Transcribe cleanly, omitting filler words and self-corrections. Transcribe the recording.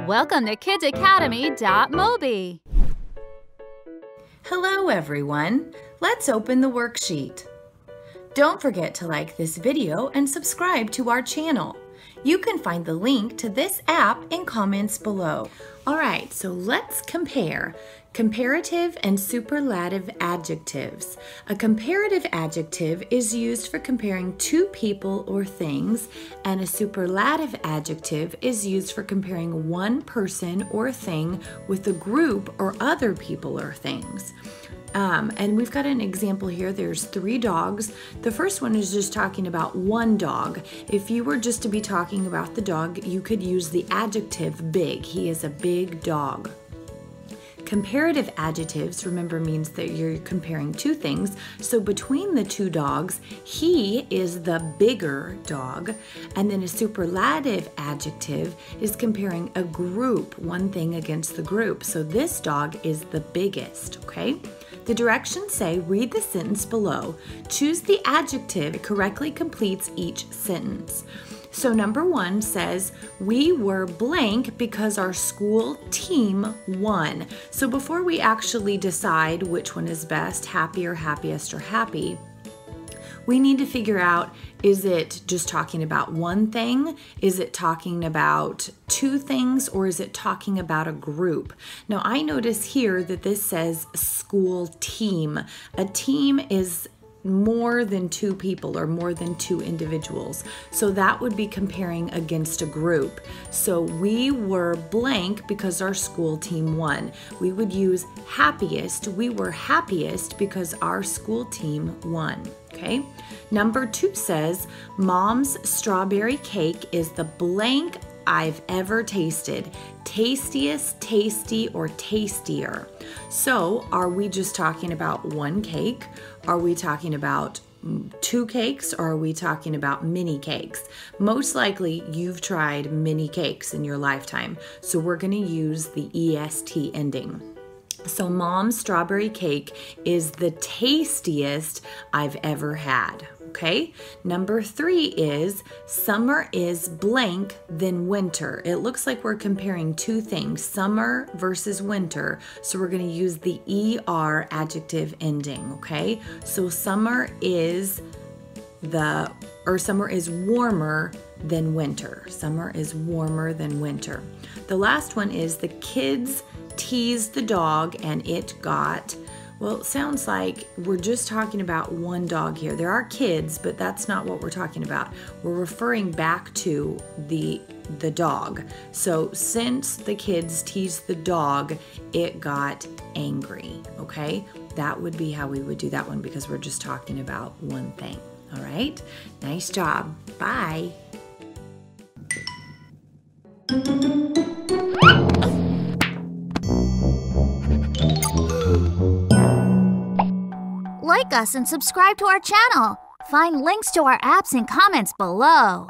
Welcome to kidsacademy.mobi. Hello everyone, let's open the worksheet. Don't forget to like this video and subscribe to our channel. You can find the link to this app in comments below. Alright, so let's compare comparative and superlative adjectives. A comparative adjective is used for comparing two people or things, and a superlative adjective is used for comparing one person or thing with a group or other people or things. And we've got an example here. There's 3 dogs. The first one is just talking about one dog. If you were just to be talking about the dog, you could use the adjective big. He is a big dog. Comparative adjectives, remember, means that you're comparing two things. So between the two dogs, he is the bigger dog. And then a superlative adjective is comparing a group, one thing against the group. So this dog is the biggest, okay? The directions say, read the sentence below. Choose the adjective that correctly completes each sentence. So number 1 says, we were blank because our school team won. So before we actually decide which one is best, happy or happiest or happy, we need to figure out, is it just talking about one thing? Is it talking about two things? Or is it talking about a group? Now I notice here that this says school team. A team is more than 2 people or more than 2 individuals. So that would be comparing against a group. So we were blank because our school team won. We would use happiest. We were happiest because our school team won. Okay. Number 2 says, Mom's strawberry cake is the blank I've ever tasted. Tastiest, tasty, or tastier. So are we just talking about one cake? Are we talking about 2 cakes, or are we talking about mini cakes? Most likely you've tried mini cakes in your lifetime. So we're going to use the EST ending. So Mom's strawberry cake is the tastiest I've ever had. Okay, number 3 is summer is blank than winter. It looks like we're comparing 2 things, summer versus winter. So we're going to use the ER adjective ending. Okay, so summer is warmer than winter. Summer is warmer than winter. The last one is the kids teased the dog and it got. Well, it sounds like we're just talking about one dog here. There are kids, but that's not what we're talking about. We're referring back to the dog. So since the kids teased the dog, it got angry, okay? That would be how we would do that one because we're just talking about one thing, all right? Nice job. Bye. Like us and subscribe to our channel. Find links to our apps in comments below.